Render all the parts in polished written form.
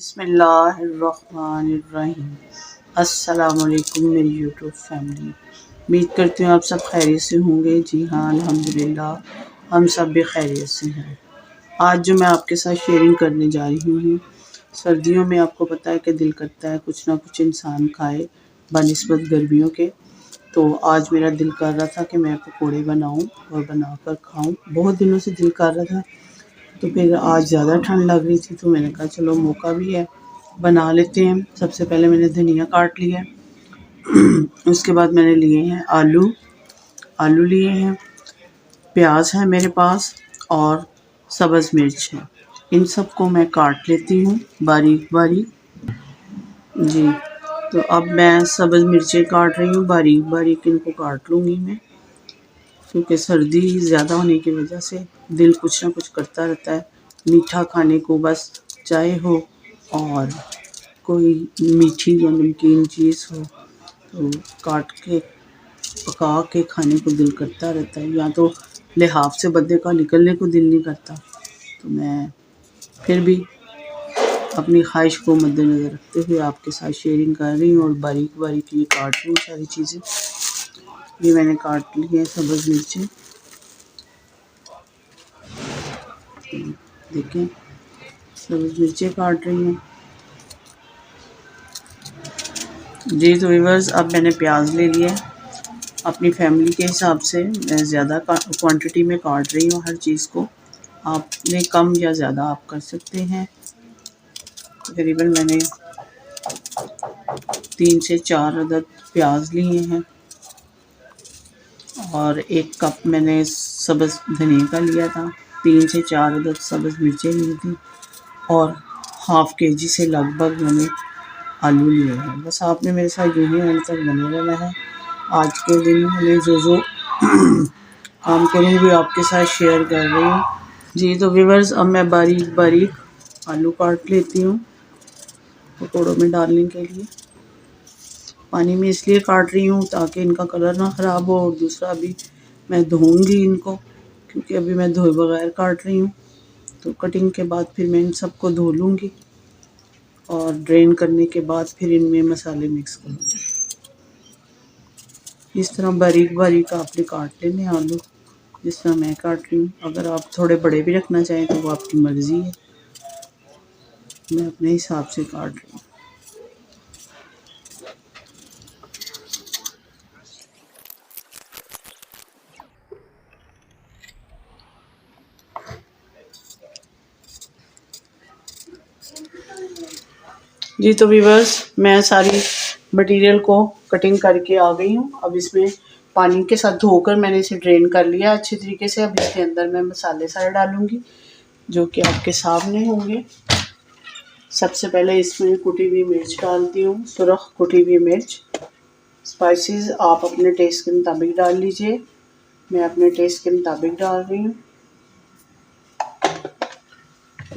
बिस्मिल्लाहिर्रहमानिर्रहीम। अस्सलामुअलैकुम मेरी यूट्यूब फैमिली। उम्मीद करती हूँ आप सब खैरियत से होंगे। जी हाँ, अल्हम्दुलिल्लाह हम सब भी खैरियत से हैं। आज जो मैं आपके साथ शेयरिंग करने जा रही हूँ, सर्दियों में आपको पता है कि दिल करता है कुछ ना कुछ इंसान खाए बनिस्बत गर्मियों के। तो आज मेरा दिल कर रहा था कि मैं पकौड़े बनाऊँ और बनाकर खाऊँ। बहुत दिनों से दिल कर रहा था, तो फिर आज ज़्यादा ठंड लग रही थी तो मैंने कहा चलो मौका भी है, बना लेते हैं। सबसे पहले मैंने धनिया काट लिया है। उसके बाद मैंने लिए हैं आलू लिए हैं, प्याज है मेरे पास और सब्ज़ मिर्च है। इन सबको मैं काट लेती हूँ बारीक बारीक। जी, तो अब मैं सब्ज़ मिर्चें काट रही हूँ बारीक बारीक, इनको काट लूँगी मैं, क्योंकि सर्दी ज़्यादा होने की वजह से दिल कुछ ना कुछ करता रहता है मीठा खाने को, बस चाहे हो और कोई मीठी या नमकीन चीज़ हो तो काट के पका के खाने को दिल करता रहता है, या तो लिहाफ से बंदे का निकलने को दिल नहीं करता। तो मैं फिर भी अपनी ख्वाहिश को मद्देनज़र रखते हुए आपके साथ शेयरिंग कर रही हूँ और बारीक बारीक ये काट रही हूँ सारी चीज़ें। ये मैंने काट ली है सब्ज़ मिर्चें, देखें सब्ज़ मिर्चें काट रही हूँ। जी तो व्यूअर्स, अब मैंने प्याज ले लिया है। अपनी फैमिली के हिसाब से मैं ज़्यादा क्वांटिटी में काट रही हूँ हर चीज़ को। आपने कम या ज़्यादा आप कर सकते हैं। तकरीबन मैंने 3 से 4 अदद प्याज लिए हैं और 1 कप मैंने सब्ज़ धनिया का लिया था। 3 से 4 अदद सब्ज़ मिर्चें ली थी और हाफ़ केजी से लगभग मैंने आलू लिए हैं। बस आपने मेरे साथ यूँ ही एंड तक बने रहना है। आज के दिन में जो काम करूँगी आपके साथ शेयर कर रही हूँ। जी तो व्यूअर्स, अब मैं बारीक बारीक आलू काट लेती हूँ पकौड़ों में डालने के लिए। पानी में इसलिए काट रही हूँ ताकि इनका कलर ना ख़राब हो, और दूसरा भी मैं धोऊंगी इनको, क्योंकि अभी मैं धोए बगैर काट रही हूँ। तो कटिंग के बाद फिर मैं इन सबको धो लूँगी और ड्रेन करने के बाद फिर इनमें मसाले मिक्स करूँगी। इस तरह बारीक बारीक आपने काट लेने आलू, जिस तरह मैं काट रही हूँ। अगर आप थोड़े बड़े भी रखना चाहें तो वो आपकी मर्ज़ी है, मैं अपने हिसाब से काट रही हूँ। जी तो व्यूअर्स, मैं सारी मटेरियल को कटिंग करके आ गई हूँ। अब इसमें पानी के साथ धोकर मैंने इसे ड्रेन कर लिया अच्छी तरीके से। अब इसके अंदर मैं मसाले सारे डालूँगी जो कि आपके सामने होंगे। सबसे पहले इसमें कुटी हुई मिर्च डालती हूँ, सुरख कुटी हुई मिर्च। स्पाइसेस आप अपने टेस्ट के मुताबिक डाल लीजिए, मैं अपने टेस्ट के मुताबिक डाल रही हूँ।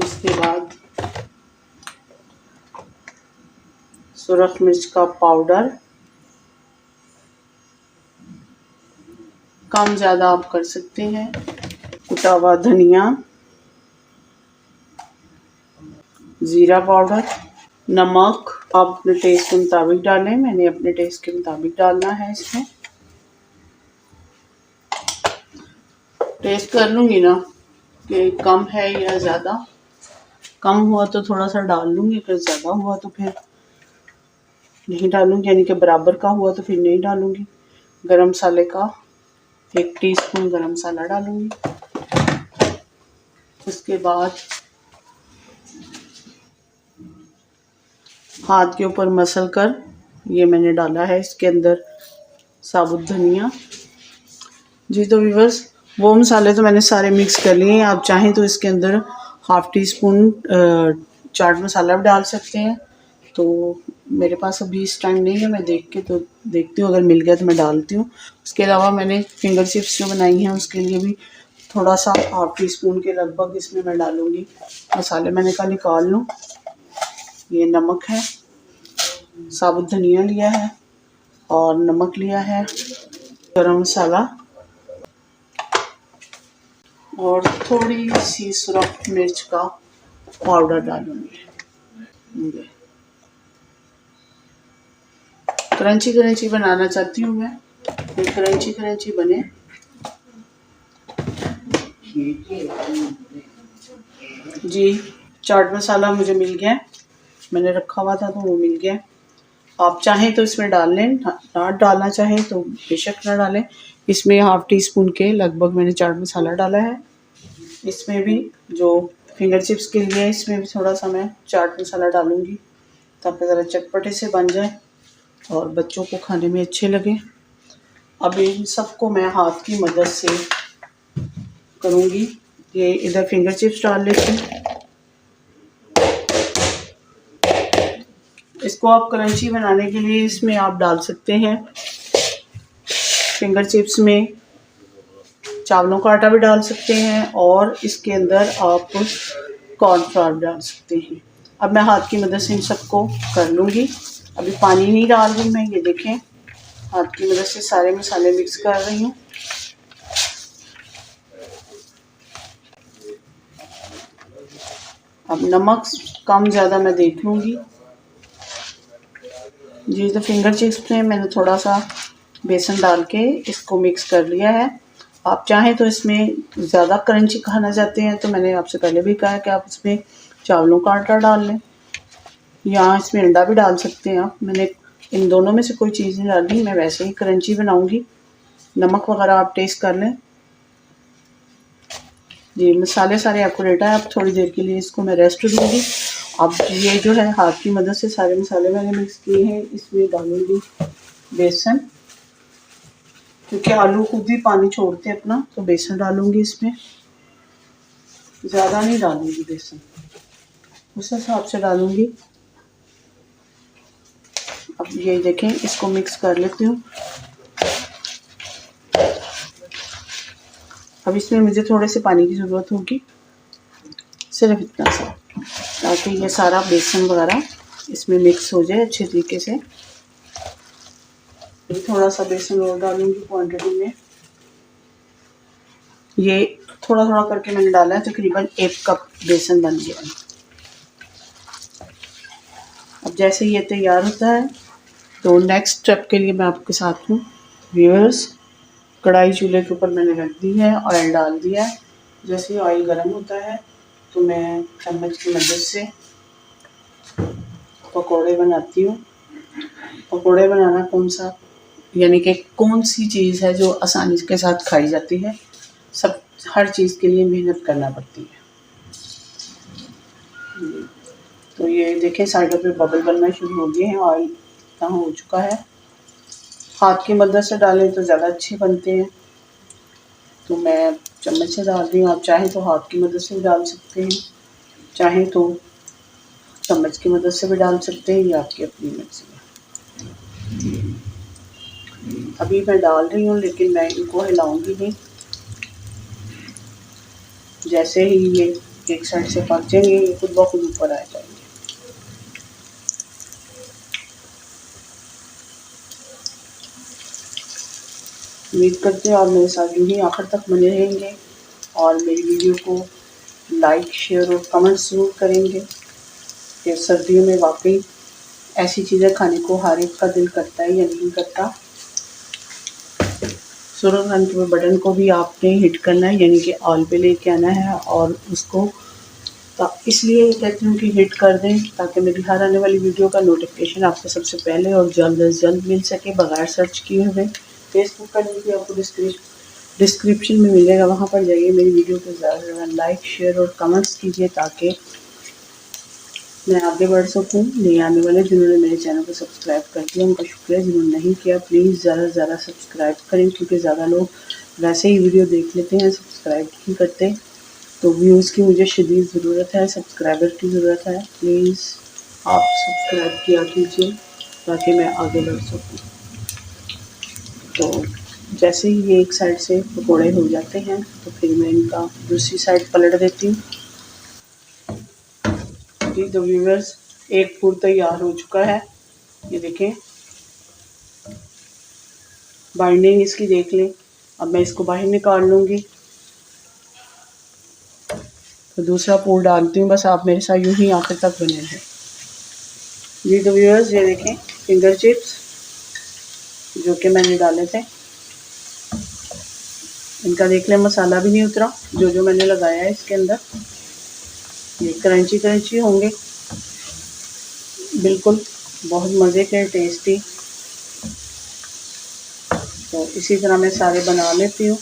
इसके बाद सुरख मिर्च का पाउडर, कम ज़्यादा आप कर सकते हैं। कुटा हुआ धनिया, ज़ीरा पाउडर, नमक आप अपने टेस्ट के मुताबिक डालें, मैंने अपने टेस्ट के मुताबिक डालना है। इसमें टेस्ट कर लूँगी ना कि कम है या ज़्यादा। कम हुआ तो थोड़ा सा डाल लूँगी, अगर ज़्यादा हुआ तो फिर नहीं डालूँगी, यानी कि बराबर का हुआ तो फिर नहीं डालूँगी। गरम मसाले का 1 टीस्पून गरम मसाला डालूँगी। उसके बाद हाथ के ऊपर मसल कर ये मैंने डाला है इसके अंदर साबुत धनिया। जी तो व्यूअर्स, वो मसाले तो मैंने सारे मिक्स कर लिए हैं। आप चाहें तो इसके अंदर half tea spoon chaat masala भी डाल सकते हैं। तो मेरे पास अभी इस टाइम नहीं है, मैं देखती हूँ, अगर मिल गया तो मैं डालती हूँ। उसके अलावा मैंने फिंगर चिप्स जो बनाई हैं उसके लिए भी थोड़ा सा हाफ़ टी स्पून के लगभग इसमें मैं डालूँगी। मसाले मैंने कहा निकाल लूँ। ये नमक है, साबुत धनिया लिया है और नमक लिया है, गरम मसाला और थोड़ी सी सुरख मिर्च का पाउडर डालूँगी। होंगे। क्रंची क्रंची बनाना चाहती हूँ मैं, ये क्रंची क्रंची बने। जी चाट मसाला मुझे मिल गया, मैंने रखा हुआ था तो वो मिल गया। आप चाहें तो इसमें डाल लें, ना डालना चाहें तो बेशक ना डालें। इसमें हाफ टी स्पून के लगभग मैंने चाट मसाला डाला है। इसमें भी जो फिंगर चिप्स के लिए इसमें भी थोड़ा सा मैं चाट मसाला डालूँगी ताकि ज़रा चटपटे से बन जाए और बच्चों को खाने में अच्छे लगे। अब इन सबको मैं हाथ की मदद से करूँगी। ये इधर फिंगर चिप्स डाल लेती हूँ। इसको आप क्रंची बनाने के लिए इसमें आप डाल सकते हैं फिंगर चिप्स में चावलों का आटा भी डाल सकते हैं और इसके अंदर आप कॉर्नफ्लावर डाल सकते हैं। अब मैं हाथ की मदद से इन सबको कर लूँगी। अभी पानी नहीं डाल रही मैं, ये देखें हाथ की मदद से सारे मसाले मिक्स कर रही हूँ। अब नमक कम ज़्यादा मैं देख लूँगी। जी तो फिंगर चिप्स में मैंने थोड़ा सा बेसन डाल के इसको मिक्स कर लिया है। आप चाहें तो इसमें ज़्यादा क्रंची खाना चाहते हैं तो मैंने आपसे पहले भी कहा कि आप इसमें चावलों का आटा डाल लें या इसमें अंडा भी डाल सकते हैं आप। मैंने इन दोनों में से कोई चीज़ नहीं डाली, मैं वैसे ही क्रंची बनाऊंगी। नमक वगैरह आप टेस्ट कर लें। जी मसाले सारे आपको रेटा है। अब थोड़ी देर के लिए इसको मैं रेस्ट दूँगी। अब ये जो है हाथ की मदद से सारे मसाले मैंने मिक्स किए हैं, इसमें डालूँगी बेसन, क्योंकि आलू खुद ही पानी छोड़ते हैं अपना, तो बेसन डालूँगी इसमें। ज़्यादा नहीं डालूँगी बेसन, उस हिसाब से डालूँगी। अब ये देखें इसको मिक्स कर लेती हूँ। अब इसमें मुझे थोड़े से पानी की ज़रूरत होगी, सिर्फ इतना सा, ताकि ये सारा बेसन वगैरह इसमें मिक्स हो जाए अच्छे तरीके से। थोड़ा सा बेसन और डालूंगी क्वांटिटी में। ये थोड़ा थोड़ा करके मैंने डाला है, तकरीबन 1 कप बेसन बन गया है। अब जैसे ये तैयार होता है तो नेक्स्ट स्टेप के लिए मैं आपके साथ हूँ व्यूअर्स। कढ़ाई चूल्हे के ऊपर मैंने रख दी है, ऑयल डाल दिया है। जैसे ही ऑयल गर्म होता है तो मैं चम्मच की मदद से पकोड़े बनाती हूँ। पकोड़े बनाना कौन सा, यानी कि कौन सी चीज़ है जो आसानी के साथ खाई जाती है। सब हर चीज़ के लिए मेहनत करना पड़ती है। तो ये देखें साइडों पे बबल बनना शुरू हो गए हैं, ऑयल कहाँ हो चुका है। हाथ की मदद से डालें तो ज़्यादा अच्छे बनते हैं, तो मैं चम्मच से डाल रही हूँ। आप चाहें तो हाथ की मदद से भी डाल सकते हैं, चाहें तो चम्मच की मदद से भी डाल सकते हैं, ये आपकी अपनी मर्जी है। अभी मैं डाल रही हूँ लेकिन मैं इनको हिलाऊंगी नहीं। जैसे ही ये एक साइड से पक जाएंगे ये खुद ब खुद ऊपर आ जाएंगे। उम्मीद करते हैं आप मेरे साथ यूँ ही आखिर तक बने रहेंगे और मेरी वीडियो को लाइक शेयर और कमेंट ज़रूर करेंगे। कि सर्दियों में वाकई ऐसी चीज़ें खाने को हर एक का दिल करता है या नहीं करता। सुरख रंग के बटन को भी आपने हिट करना है, यानी कि ऑल पे लेके आना है और उसको तो इसलिए कहती हूँ कि हिट कर दें ताकि मेरी हर आने वाली वीडियो का नोटिफिकेशन आपको सबसे पहले और जल्द से जल्द मिल सके बगैर सर्च किए हुए। फेसबुक का लिंक भी आपको डिस्क्रिप्शन में मिलेगा, वहाँ पर जाइए। मेरी वीडियो को ज़्यादा से ज़्यादा लाइक शेयर और कमेंट्स कीजिए ताकि मैं आगे बढ़ सकूँ। नए आने वाले जिन्होंने मेरे चैनल को सब्सक्राइब कर दिया उनका शुक्रिया, जिन्होंने नहीं किया प्लीज़ ज़्यादा से ज़्यादा सब्सक्राइब करें, क्योंकि ज़्यादा लोग वैसे ही वीडियो देख लेते हैं, सब्सक्राइब नहीं करते। तो व्यूज़ की मुझे शदीद ज़रूरत है, सब्सक्राइबर की ज़रूरत है। प्लीज़ आप सब्सक्राइब किया कीजिए ताकि मैं आगे बढ़ सकूँ। तो जैसे ही ये एक साइड से पकौड़े हो जाते हैं तो फिर मैं इनका दूसरी साइड पलट देती हूँ। जी तो व्यूअर्स एक पूर तैयार हो चुका है, ये देखें बाइंडिंग इसकी देख लें। अब मैं इसको बाहर निकाल लूँगी। तो दूसरा पूर डालती हूँ, बस आप मेरे साथ यूँ ही आखिर तक बने रहें। जी तो व्यूअर्स, ये देखें फिंगर चिप्स जो कि मैंने डाले थे, इनका देख लें मसाला भी नहीं उतरा जो जो मैंने लगाया है इसके अंदर। ये क्रंची क्रंची होंगे बिल्कुल, बहुत मज़े के टेस्टी। तो इसी तरह मैं सारे बना लेती हूँ।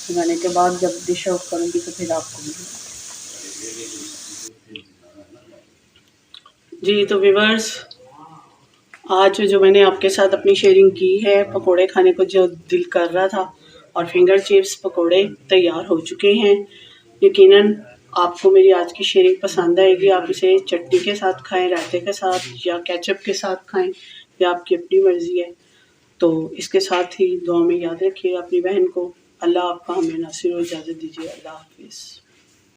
बनाने के बाद जब डिश आउट करूँगी तो फिर आपको भी। जी तो व्यूअर्स, आज जो मैंने आपके साथ अपनी शेयरिंग की है, पकोड़े खाने को जो दिल कर रहा था और फिंगर चिप्स पकोड़े तैयार हो चुके हैं। यकीनन आपको मेरी आज की शेयरिंग पसंद आएगी। आप इसे चटनी के साथ खाएं, रायते के साथ या केचप के साथ खाएं, या आपकी अपनी मर्ज़ी है। तो इसके साथ ही दुआ में याद रखिए अपनी बहन को। अल्लाह आपका हमें नासिर और इजाज़त दीजिए। अल्लाह हाफ़िज़।